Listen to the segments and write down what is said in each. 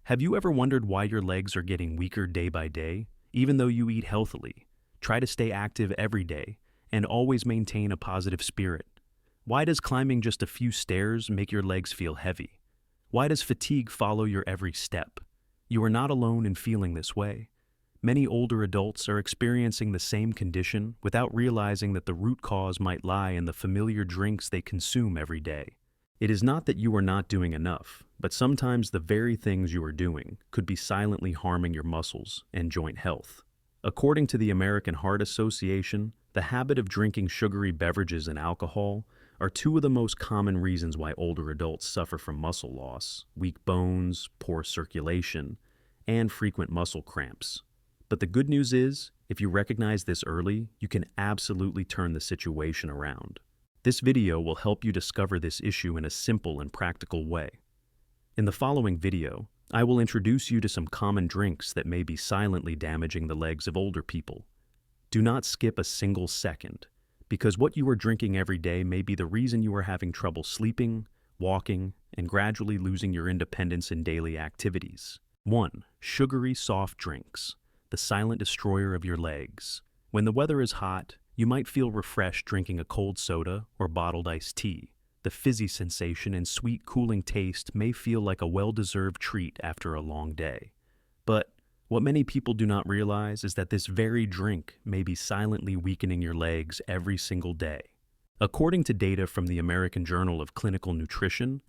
Have you ever wondered why your legs are getting weaker day by day, even though you eat healthily? Try to stay active every day and always maintain a positive spirit. Why does climbing just a few stairs make your legs feel heavy? Why does fatigue follow your every step? You are not alone in feeling this way. Many older adults are experiencing the same condition without realizing that the root cause might lie in the familiar drinks they consume every day. It is not that you are not doing enough, but sometimes the very things you are doing could be silently harming your muscles and joint health. According to the American Heart Association, the habit of drinking sugary beverages and alcohol are two of the most common reasons why older adults suffer from muscle loss, weak bones, poor circulation, and frequent muscle cramps. But the good news is, if you recognize this early, you can absolutely turn the situation around. This video will help you discover this issue in a simple and practical way. In the following video, I will introduce you to some common drinks that may be silently damaging the legs of older people. Do not skip a single second, because what you are drinking every day may be the reason you are having trouble sleeping, walking, and gradually losing your independence in daily activities. 1. Sugary soft drinks, the silent destroyer of your legs. When the weather is hot, you might feel refreshed drinking a cold soda or bottled iced tea. The fizzy sensation and sweet, cooling taste may feel like a well-deserved treat after a long day. But what many people do not realize is that this very drink may be silently weakening your legs every single day. According to data from the American Journal of Clinical Nutrition,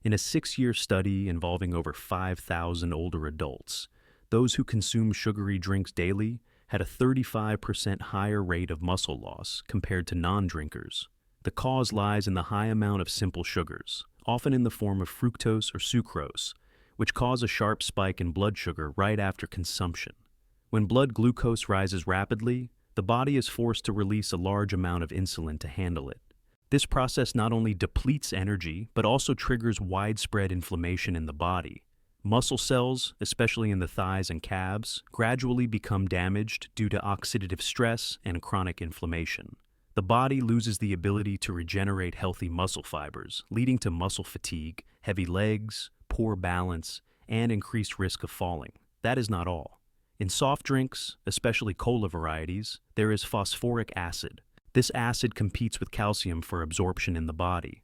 in a 6-year study involving over 5,000 older adults, those who consume sugary drinks daily had a 35% higher rate of muscle loss compared to non-drinkers. The cause lies in the high amount of simple sugars, often in the form of fructose or sucrose, which cause a sharp spike in blood sugar right after consumption. When blood glucose rises rapidly, the body is forced to release a large amount of insulin to handle it. This process not only depletes energy, but also triggers widespread inflammation in the body. Muscle cells, especially in the thighs and calves, gradually become damaged due to oxidative stress and chronic inflammation. The body loses the ability to regenerate healthy muscle fibers, leading to muscle fatigue, heavy legs, poor balance, and increased risk of falling. That is not all. In soft drinks, especially cola varieties, there is phosphoric acid. This acid competes with calcium for absorption in the body.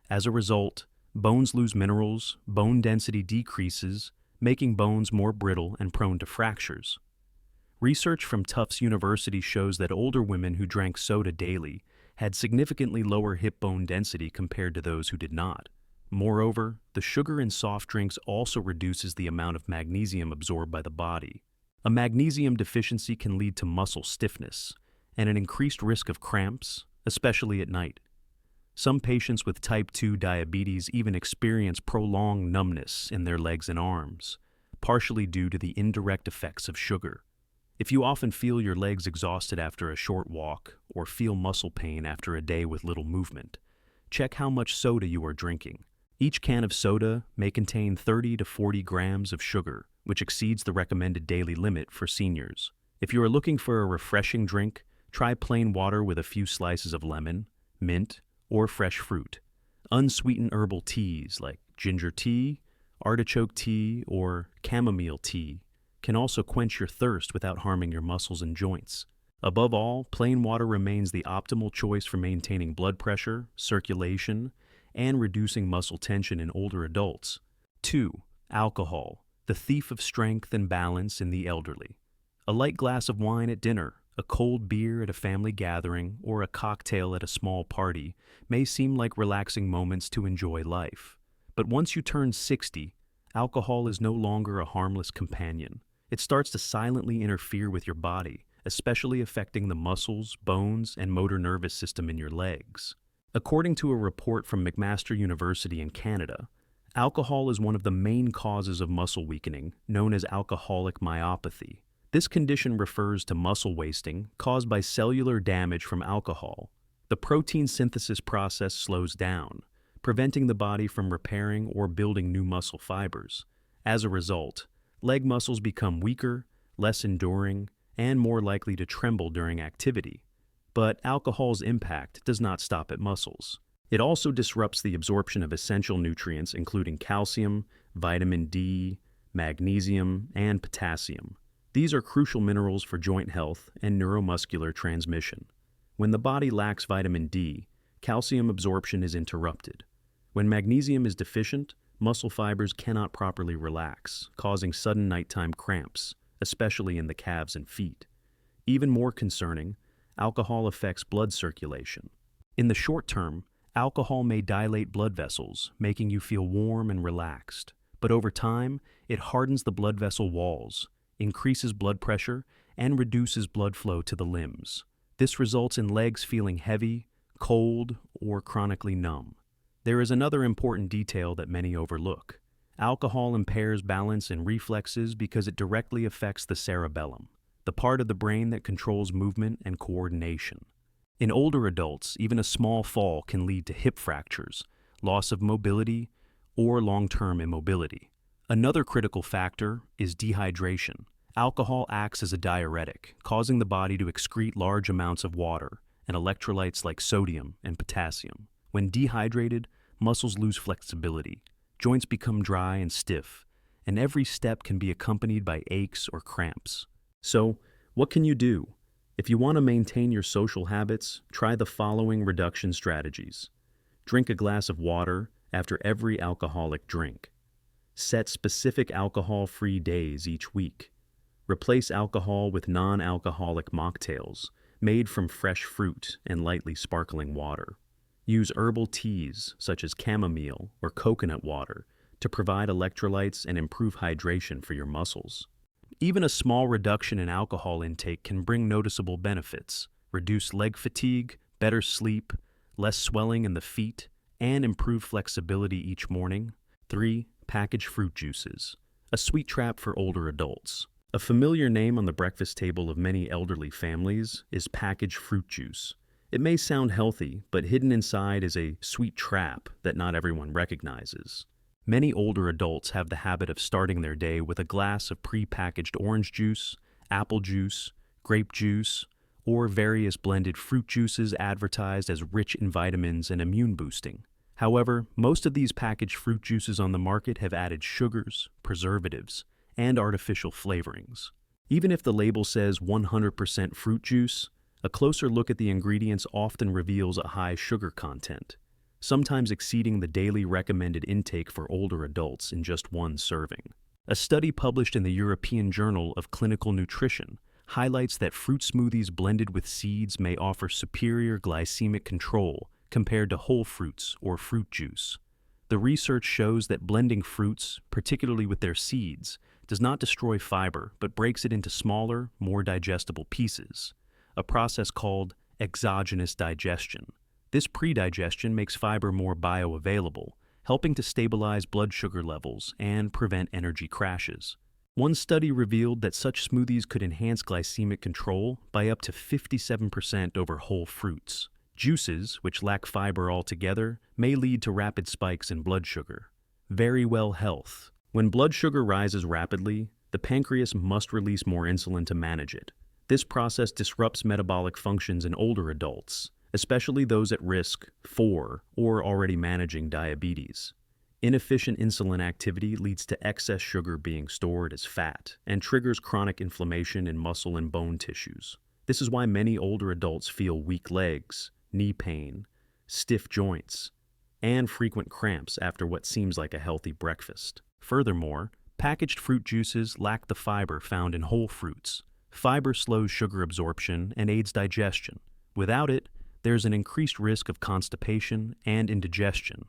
As a result, bones lose minerals, bone density decreases, making bones more brittle and prone to fractures. Research from Tufts University shows that older women who drank soda daily had significantly lower hip bone density compared to those who did not. Moreover, the sugar in soft drinks also reduces the amount of magnesium absorbed by the body. A magnesium deficiency can lead to muscle stiffness and an increased risk of cramps, especially at night. Some patients with type 2 diabetes even experience prolonged numbness in their legs and arms, partially due to the indirect effects of sugar. If you often feel your legs exhausted after a short walk or feel muscle pain after a day with little movement, check how much soda you are drinking. Each can of soda may contain 30 to 40 grams of sugar, which exceeds the recommended daily limit for seniors. If you are looking for a refreshing drink, try plain water with a few slices of lemon, mint, or fresh fruit. Unsweetened herbal teas like ginger tea, artichoke tea, or chamomile tea can also quench your thirst without harming your muscles and joints. Above all, plain water remains the optimal choice for maintaining blood pressure, circulation, and reducing muscle tension in older adults. 2. Alcohol, the thief of strength and balance in the elderly. A light glass of wine at dinner, a cold beer at a family gathering, or a cocktail at a small party may seem like relaxing moments to enjoy life. But once you turn 60, alcohol is no longer a harmless companion. It starts to silently interfere with your body, especially affecting the muscles, bones, and motor nervous system in your legs. According to a report from McMaster University in Canada, alcohol is one of the main causes of muscle weakening, known as alcoholic myopathy. This condition refers to muscle wasting caused by cellular damage from alcohol. The protein synthesis process slows down, preventing the body from repairing or building new muscle fibers. As a result, leg muscles become weaker, less enduring, and more likely to tremble during activity. But alcohol's impact does not stop at muscles. It also disrupts the absorption of essential nutrients including calcium, vitamin D, magnesium, and potassium. These are crucial minerals for joint health and neuromuscular transmission. When the body lacks vitamin D, calcium absorption is interrupted. When magnesium is deficient, muscle fibers cannot properly relax, causing sudden nighttime cramps, especially in the calves and feet. Even more concerning, alcohol affects blood circulation. In the short term, alcohol may dilate blood vessels, making you feel warm and relaxed. But over time, it hardens the blood vessel walls, increases blood pressure, and reduces blood flow to the limbs. This results in legs feeling heavy, cold, or chronically numb. There is another important detail that many overlook. Alcohol impairs balance and reflexes because it directly affects the cerebellum, the part of the brain that controls movement and coordination. In older adults, even a small fall can lead to hip fractures, loss of mobility, or long-term immobility. Another critical factor is dehydration. Alcohol acts as a diuretic, causing the body to excrete large amounts of water and electrolytes like sodium and potassium. When dehydrated, muscles lose flexibility, joints become dry and stiff, and every step can be accompanied by aches or cramps. So, what can you do? If you want to maintain your social habits, try the following reduction strategies. Drink a glass of water after every alcoholic drink. Set specific alcohol-free days each week. Replace alcohol with non-alcoholic mocktails made from fresh fruit and lightly sparkling water. Use herbal teas such as chamomile or coconut water to provide electrolytes and improve hydration for your muscles. Even a small reduction in alcohol intake can bring noticeable benefits: reduce leg fatigue, better sleep, less swelling in the feet, and improved flexibility each morning. 3. Packaged fruit juices, a sweet trap for older adults. A familiar name on the breakfast table of many elderly families is packaged fruit juice. It may sound healthy, but hidden inside is a sweet trap that not everyone recognizes. Many older adults have the habit of starting their day with a glass of pre-packaged orange juice, apple juice, grape juice, or various blended fruit juices advertised as rich in vitamins and immune boosting. However, most of these packaged fruit juices on the market have added sugars, preservatives, and artificial flavorings. Even if the label says 100% fruit juice, a closer look at the ingredients often reveals a high sugar content, sometimes exceeding the daily recommended intake for older adults in just one serving. A study published in the European Journal of Clinical Nutrition highlights that fruit smoothies blended with seeds may offer superior glycemic control compared to whole fruits or fruit juice. The research shows that blending fruits, particularly with their seeds, does not destroy fiber but breaks it into smaller, more digestible pieces, a process called exogenous digestion. This pre-digestion makes fiber more bioavailable, helping to stabilize blood sugar levels and prevent energy crashes. One study revealed that such smoothies could enhance glycemic control by up to 57% over whole fruits. Juices, which lack fiber altogether, may lead to rapid spikes in blood sugar. Very well health. When blood sugar rises rapidly, the pancreas must release more insulin to manage it. This process disrupts metabolic functions in older adults, especially those at risk for or already managing diabetes. Inefficient insulin activity leads to excess sugar being stored as fat and triggers chronic inflammation in muscle and bone tissues. This is why many older adults feel weak legs, knee pain, stiff joints, and frequent cramps after what seems like a healthy breakfast. Furthermore, packaged fruit juices lack the fiber found in whole fruits. Fiber slows sugar absorption and aids digestion. Without it, there's an increased risk of constipation and indigestion,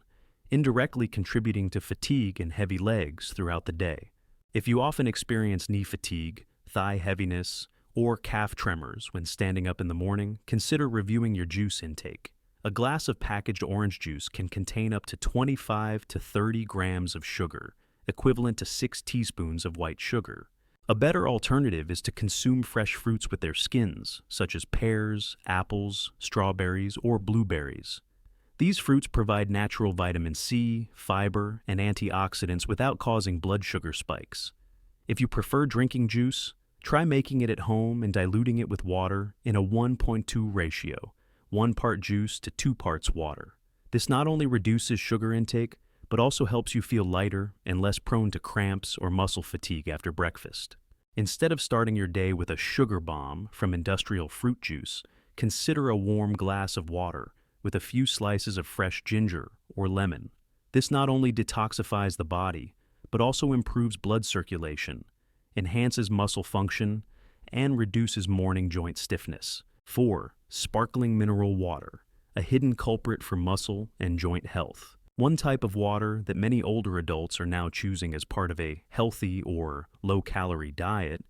indirectly contributing to fatigue and heavy legs throughout the day. If you often experience knee fatigue, thigh heaviness, or calf tremors when standing up in the morning, consider reviewing your juice intake. A glass of packaged orange juice can contain up to 25 to 30 grams of sugar, equivalent to 6 teaspoons of white sugar. A better alternative is to consume fresh fruits with their skins, such as pears, apples, strawberries, or blueberries. These fruits provide natural vitamin C, fiber, and antioxidants without causing blood sugar spikes. If you prefer drinking juice, try making it at home and diluting it with water in a 1:2 ratio, 1 part juice to 2 parts water. This not only reduces sugar intake, but also helps you feel lighter and less prone to cramps or muscle fatigue after breakfast. Instead of starting your day with a sugar bomb from industrial fruit juice, consider a warm glass of water with a few slices of fresh ginger or lemon. This not only detoxifies the body, but also improves blood circulation, enhances muscle function, and reduces morning joint stiffness. 4. Sparkling mineral water, a hidden culprit for muscle and joint health. One type of water that many older adults are now choosing as part of a healthy or low-calorie diet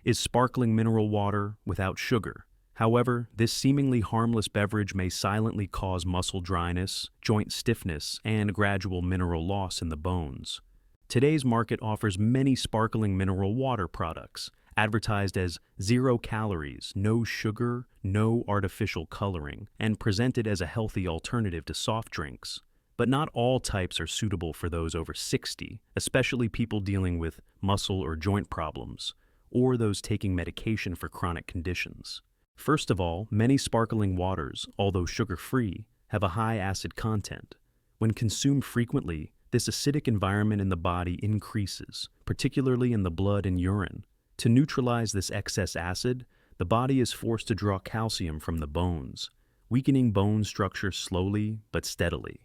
is sparkling mineral water without sugar. However, this seemingly harmless beverage may silently cause muscle dryness, joint stiffness, and gradual mineral loss in the bones. Today's market offers many sparkling mineral water products, advertised as 0 calories, no sugar, no artificial coloring, and presented as a healthy alternative to soft drinks. But not all types are suitable for those over 60, especially people dealing with muscle or joint problems, or those taking medication for chronic conditions. First of all, many sparkling waters, although sugar-free, have a high acid content. When consumed frequently, this acidic environment in the body increases, particularly in the blood and urine. To neutralize this excess acid, the body is forced to draw calcium from the bones, weakening bone structure slowly but steadily.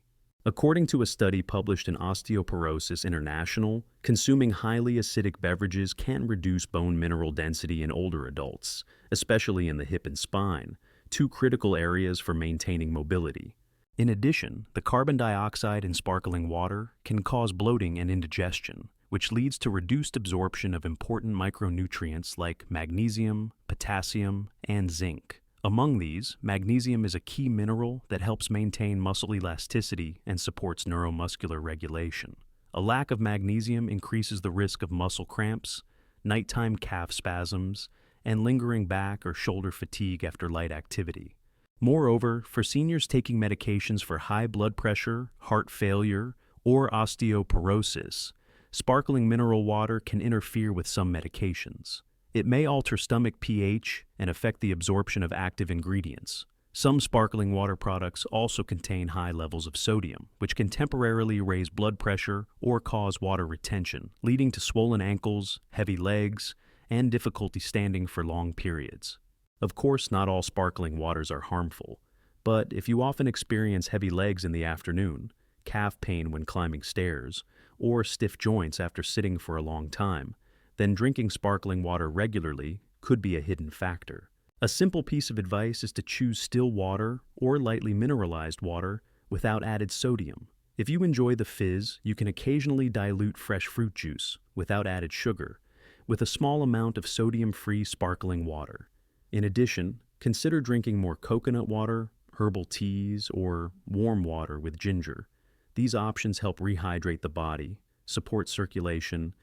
According to a study published in Osteoporosis International, consuming highly acidic beverages can reduce bone mineral density in older adults, especially in the hip and spine, two critical areas for maintaining mobility. In addition, the carbon dioxide in sparkling water can cause bloating and indigestion, which leads to reduced absorption of important micronutrients like magnesium, potassium, and zinc. Among these, magnesium is a key mineral that helps maintain muscle elasticity and supports neuromuscular regulation. A lack of magnesium increases the risk of muscle cramps, nighttime calf spasms, and lingering back or shoulder fatigue after light activity. Moreover, for seniors taking medications for high blood pressure, heart failure, or osteoporosis, sparkling mineral water can interfere with some medications. It may alter stomach pH and affect the absorption of active ingredients. Some sparkling water products also contain high levels of sodium, which can temporarily raise blood pressure or cause water retention, leading to swollen ankles, heavy legs, and difficulty standing for long periods. Of course, not all sparkling waters are harmful, but if you often experience heavy legs in the afternoon, calf pain when climbing stairs, or stiff joints after sitting for a long time, then drinking sparkling water regularly could be a hidden factor. A simple piece of advice is to choose still water or lightly mineralized water without added sodium. If you enjoy the fizz, you can occasionally dilute fresh fruit juice without added sugar with a small amount of sodium-free sparkling water. In addition, consider drinking more coconut water, herbal teas, or warm water with ginger. These options help rehydrate the body, support circulation,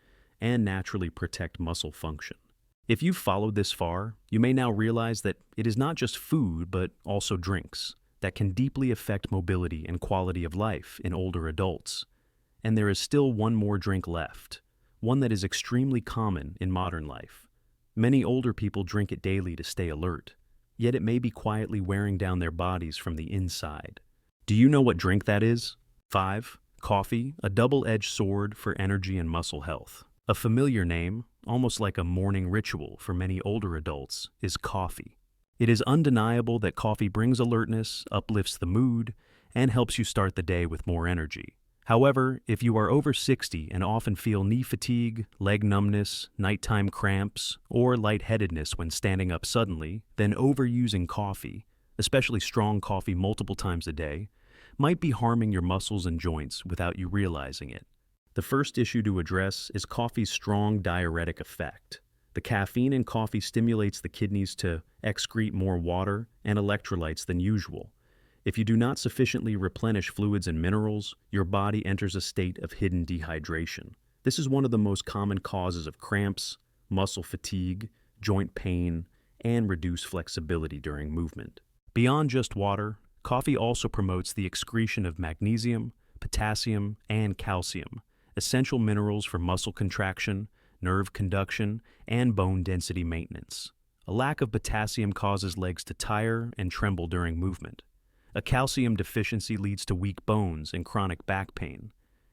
and naturally protect muscle function. If you've followed this far, you may now realize that it is not just food, but also drinks that can deeply affect mobility and quality of life in older adults. And there is still one more drink left, one that is extremely common in modern life. Many older people drink it daily to stay alert, yet it may be quietly wearing down their bodies from the inside. Do you know what drink that is? 5. Coffee, a double-edged sword for energy and muscle health. A familiar name, almost like a morning ritual for many older adults, is coffee. It is undeniable that coffee brings alertness, uplifts the mood, and helps you start the day with more energy. However, if you are over 60 and often feel knee fatigue, leg numbness, nighttime cramps, or lightheadedness when standing up suddenly, then overusing coffee, especially strong coffee multiple times a day, might be harming your muscles and joints without you realizing it. The first issue to address is coffee's strong diuretic effect. The caffeine in coffee stimulates the kidneys to excrete more water and electrolytes than usual. If you do not sufficiently replenish fluids and minerals, your body enters a state of hidden dehydration. This is one of the most common causes of cramps, muscle fatigue, joint pain, and reduced flexibility during movement. Beyond just water, coffee also promotes the excretion of magnesium, potassium, and calcium, essential minerals for muscle contraction, nerve conduction, and bone density maintenance. A lack of potassium causes legs to tire and tremble during movement. A calcium deficiency leads to weak bones and chronic back pain.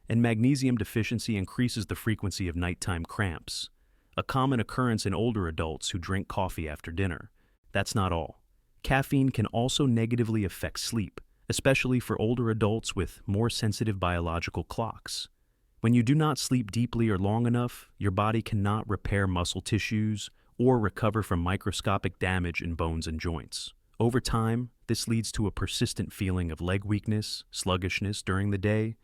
and magnesium deficiency increases the frequency of nighttime cramps, a common occurrence in older adults who drink coffee after dinner. That's not all. Caffeine can also negatively affect sleep, especially for older adults with more sensitive biological clocks. When you do not sleep deeply or long enough, your body cannot repair muscle tissues or recover from microscopic damage in bones and joints. Over time, this leads to a persistent feeling of leg weakness, sluggishness during the day,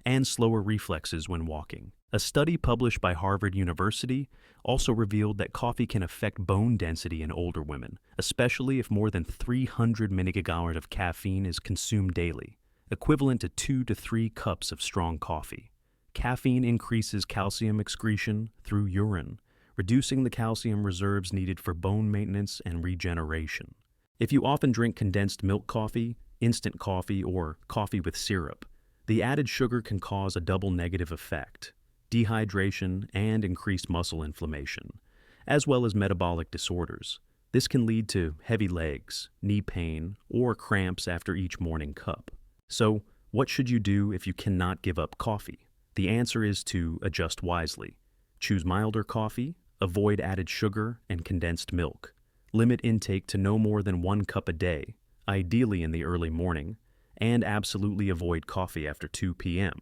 and slower reflexes when walking. A study published by Harvard University also revealed that coffee can affect bone density in older women, especially if more than 300 milligrams of caffeine is consumed daily, equivalent to 2 to 3 cups of strong coffee. Caffeine increases calcium excretion through urine, reducing the calcium reserves needed for bone maintenance and regeneration. If you often drink condensed milk coffee, instant coffee, or coffee with syrup, the added sugar can cause a double negative effect: dehydration and increased muscle inflammation, as well as metabolic disorders. This can lead to heavy legs, knee pain, or cramps after each morning cup. So, what should you do if you cannot give up coffee? The answer is to adjust wisely. Choose milder coffee, avoid added sugar and condensed milk. Limit intake to no more than 1 cup a day, ideally in the early morning, and absolutely avoid coffee after 2 p.m.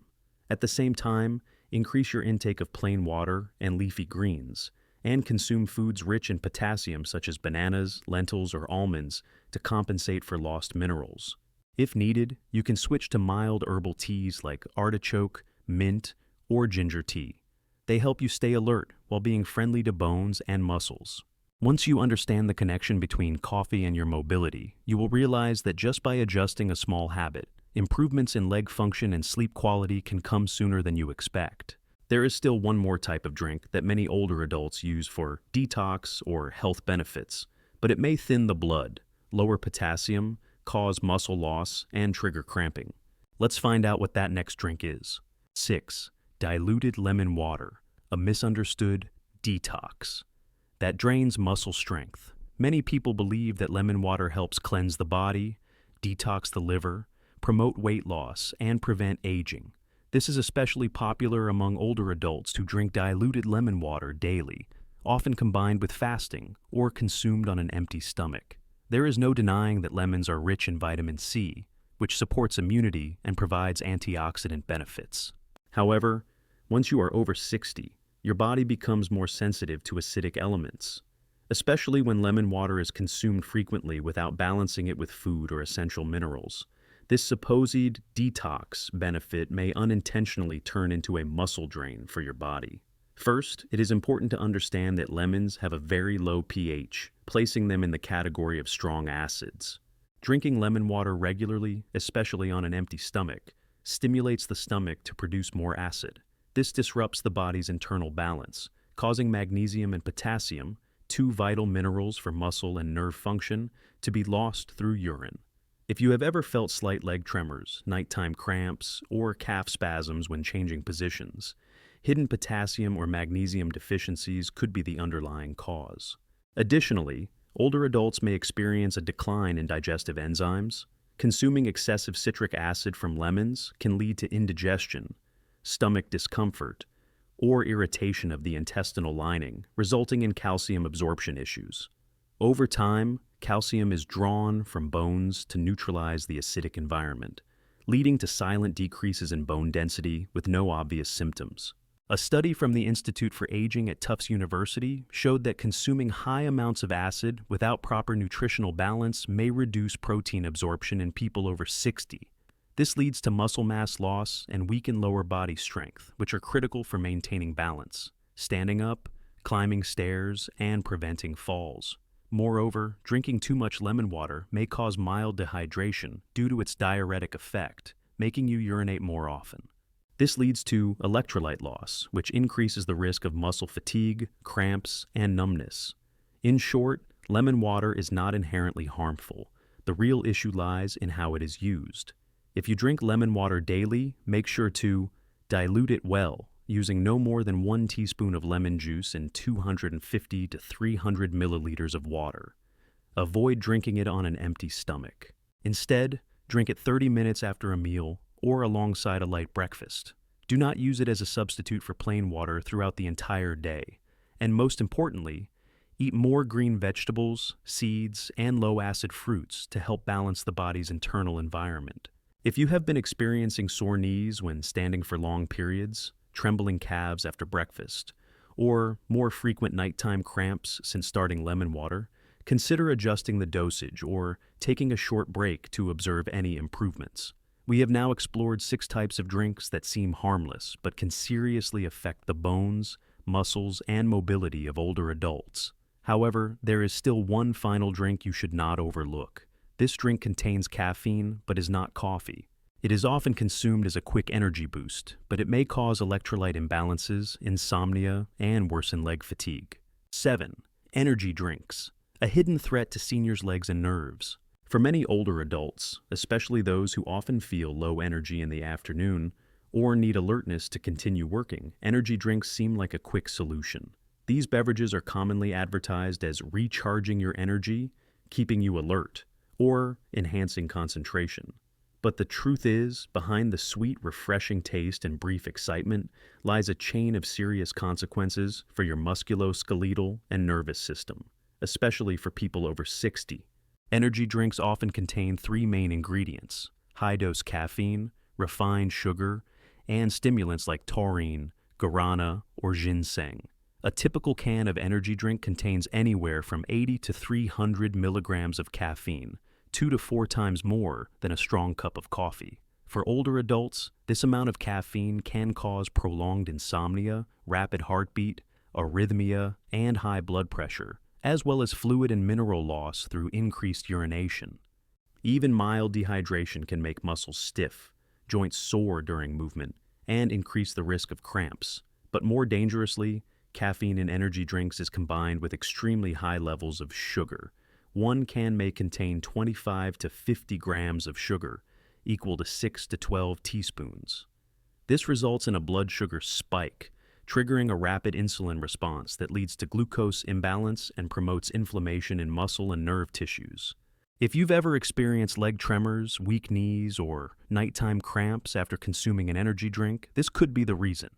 At the same time, increase your intake of plain water and leafy greens, and consume foods rich in potassium such as bananas, lentils, or almonds to compensate for lost minerals. If needed, you can switch to mild herbal teas like artichoke, mint, or ginger tea. They help you stay alert while being friendly to bones and muscles. Once you understand the connection between coffee and your mobility, you will realize that just by adjusting a small habit, improvements in leg function and sleep quality can come sooner than you expect. There is still one more type of drink that many older adults use for detox or health benefits, but it may thin the blood, lower potassium, cause muscle loss, and trigger cramping. Let's find out what that next drink is. 6. Diluted lemon water, a misunderstood detox that drains muscle strength. Many people believe that lemon water helps cleanse the body, detox the liver, promote weight loss, and prevent aging. This is especially popular among older adults who drink diluted lemon water daily, often combined with fasting or consumed on an empty stomach. There is no denying that lemons are rich in vitamin C, which supports immunity and provides antioxidant benefits. However, once you are over 60, your body becomes more sensitive to acidic elements, especially when lemon water is consumed frequently without balancing it with food or essential minerals. This supposed detox benefit may unintentionally turn into a muscle drain for your body. First, it is important to understand that lemons have a very low pH, placing them in the category of strong acids. Drinking lemon water regularly, especially on an empty stomach, stimulates the stomach to produce more acid. This disrupts the body's internal balance, causing magnesium and potassium, 2 vital minerals for muscle and nerve function, to be lost through urine. If you have ever felt slight leg tremors, nighttime cramps, or calf spasms when changing positions, hidden potassium or magnesium deficiencies could be the underlying cause. Additionally, older adults may experience a decline in digestive enzymes. Consuming excessive citric acid from lemons can lead to indigestion, stomach discomfort, or irritation of the intestinal lining, resulting in calcium absorption issues. Over time, calcium is drawn from bones to neutralize the acidic environment, leading to silent decreases in bone density with no obvious symptoms. A study from the Institute for Aging at Tufts University showed that consuming high amounts of acid without proper nutritional balance may reduce protein absorption in people over 60. This leads to muscle mass loss and weakened lower body strength, which are critical for maintaining balance, standing up, climbing stairs, and preventing falls. Moreover, drinking too much lemon water may cause mild dehydration due to its diuretic effect, making you urinate more often. This leads to electrolyte loss, which increases the risk of muscle fatigue, cramps, and numbness. In short, lemon water is not inherently harmful. The real issue lies in how it is used. If you drink lemon water daily, make sure to dilute it well, using no more than 1 teaspoon of lemon juice in 250 to 300 milliliters of water. Avoid drinking it on an empty stomach. Instead, drink it 30 minutes after a meal or alongside a light breakfast. Do not use it as a substitute for plain water throughout the entire day. And most importantly, eat more green vegetables, seeds, and low-acid fruits to help balance the body's internal environment. If you have been experiencing sore knees when standing for long periods, trembling calves after breakfast, or more frequent nighttime cramps since starting lemon water, consider adjusting the dosage or taking a short break to observe any improvements. We have now explored 6 types of drinks that seem harmless but can seriously affect the bones, muscles, and mobility of older adults. However, there is still one final drink you should not overlook. This drink contains caffeine but is not coffee. It is often consumed as a quick energy boost, but it may cause electrolyte imbalances, insomnia, and worsen leg fatigue. 7. Energy drinks, a hidden threat to seniors' legs and nerves. For many older adults, especially those who often feel low energy in the afternoon or need alertness to continue working, energy drinks seem like a quick solution. These beverages are commonly advertised as recharging your energy, keeping you alert, or enhancing concentration. But the truth is, behind the sweet, refreshing taste and brief excitement lies a chain of serious consequences for your musculoskeletal and nervous system, especially for people over 60. Energy drinks often contain 3 main ingredients: high-dose caffeine, refined sugar, and stimulants like taurine, guarana, or ginseng. A typical can of energy drink contains anywhere from 80 to 300 milligrams of caffeine, 2 to 4 times more than a strong cup of coffee. For older adults, this amount of caffeine can cause prolonged insomnia, rapid heartbeat, arrhythmia, and high blood pressure, as well as fluid and mineral loss through increased urination. Even mild dehydration can make muscles stiff, joints sore during movement, and increase the risk of cramps. But more dangerously, caffeine in energy drinks is combined with extremely high levels of sugar. One can may contain 25 to 50 grams of sugar, equal to 6 to 12 teaspoons. This results in a blood sugar spike, triggering a rapid insulin response that leads to glucose imbalance and promotes inflammation in muscle and nerve tissues. If you've ever experienced leg tremors, weak knees, or nighttime cramps after consuming an energy drink, this could be the reason.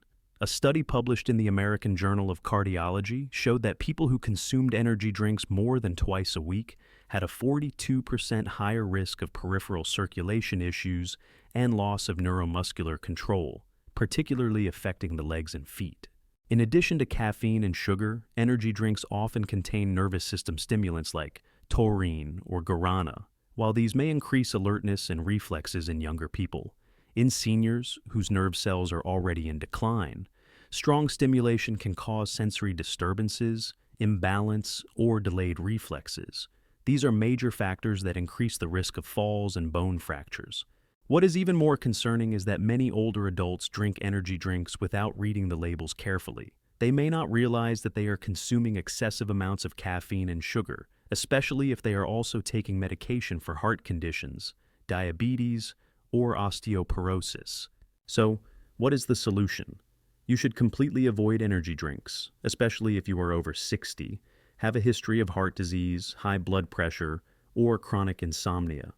A study published in the American Journal of Cardiology showed that people who consumed energy drinks more than twice a week had a 42% higher risk of peripheral circulation issues and loss of neuromuscular control, particularly affecting the legs and feet. In addition to caffeine and sugar, energy drinks often contain nervous system stimulants like taurine or guarana. While these may increase alertness and reflexes in younger people, in seniors whose nerve cells are already in decline, strong stimulation can cause sensory disturbances, imbalance, or delayed reflexes. These are major factors that increase the risk of falls and bone fractures. What is even more concerning is that many older adults drink energy drinks without reading the labels carefully. They may not realize that they are consuming excessive amounts of caffeine and sugar, especially if they are also taking medication for heart conditions, diabetes, or osteoporosis. So, what is the solution? You should completely avoid energy drinks, especially if you are over 60, have a history of heart disease, high blood pressure, or chronic insomnia.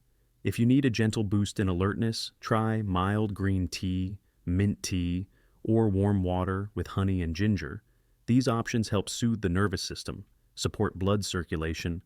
If you need a gentle boost in alertness, try mild green tea, mint tea, or warm water with honey and ginger. These options help soothe the nervous system, support blood circulation,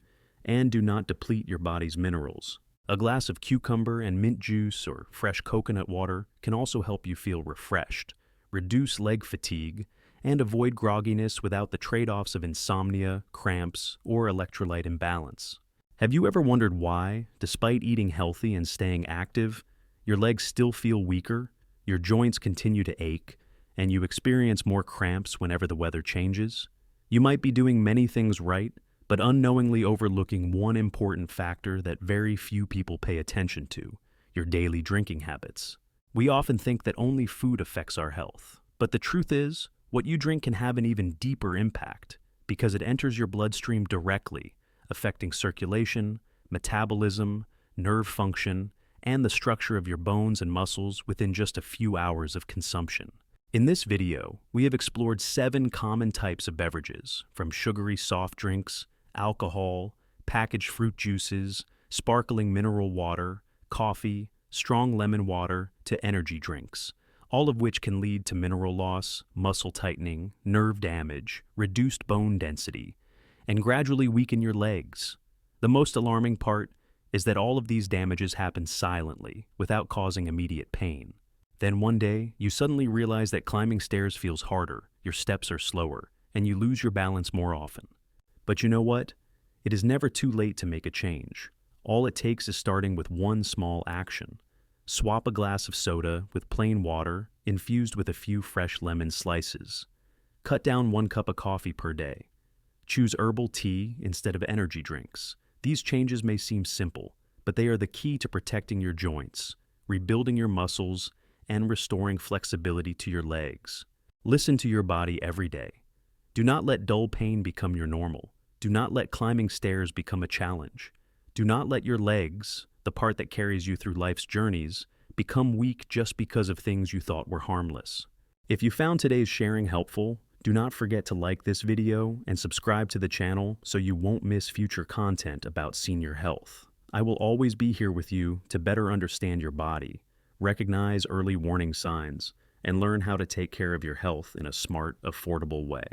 and do not deplete your body's minerals. A glass of cucumber and mint juice or fresh coconut water can also help you feel refreshed, reduce leg fatigue, and avoid grogginess without the trade-offs of insomnia, cramps, or electrolyte imbalance. Have you ever wondered why, despite eating healthy and staying active, your legs still feel weaker, your joints continue to ache, and you experience more cramps whenever the weather changes? You might be doing many things right, but unknowingly overlooking one important factor that very few people pay attention to: your daily drinking habits. We often think that only food affects our health, but the truth is, what you drink can have an even deeper impact because it enters your bloodstream directly, affecting circulation, metabolism, nerve function, and the structure of your bones and muscles within just a few hours of consumption. In this video, we have explored 7 common types of beverages, from sugary soft drinks, alcohol, packaged fruit juices, sparkling mineral water, coffee, strong lemon water, to energy drinks, all of which can lead to mineral loss, muscle tightening, nerve damage, reduced bone density, and gradually weaken your legs. The most alarming part is that all of these damages happen silently, without causing immediate pain. Then one day, you suddenly realize that climbing stairs feels harder, your steps are slower, and you lose your balance more often. But you know what? It is never too late to make a change. All it takes is starting with one small action. Swap a glass of soda with plain water infused with a few fresh lemon slices. Cut down 1 cup of coffee per day. Choose herbal tea instead of energy drinks. These changes may seem simple, but they are the key to protecting your joints, rebuilding your muscles, and restoring flexibility to your legs. Listen to your body every day. Do not let dull pain become your normal. Do not let climbing stairs become a challenge. Do not let your legs, the part that carries you through life's journeys, become weak just because of things you thought were harmless. If you found today's sharing helpful, do not forget to like this video and subscribe to the channel so you won't miss future content about senior health. I will always be here with you to better understand your body, recognize early warning signs, and learn how to take care of your health in a smart, affordable way.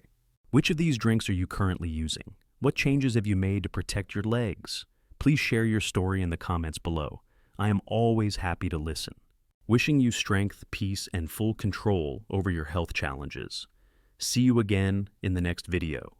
Which of these drinks are you currently using? What changes have you made to protect your legs? Please share your story in the comments below. I am always happy to listen. Wishing you strength, peace, and full control over your health challenges. See you again in the next video.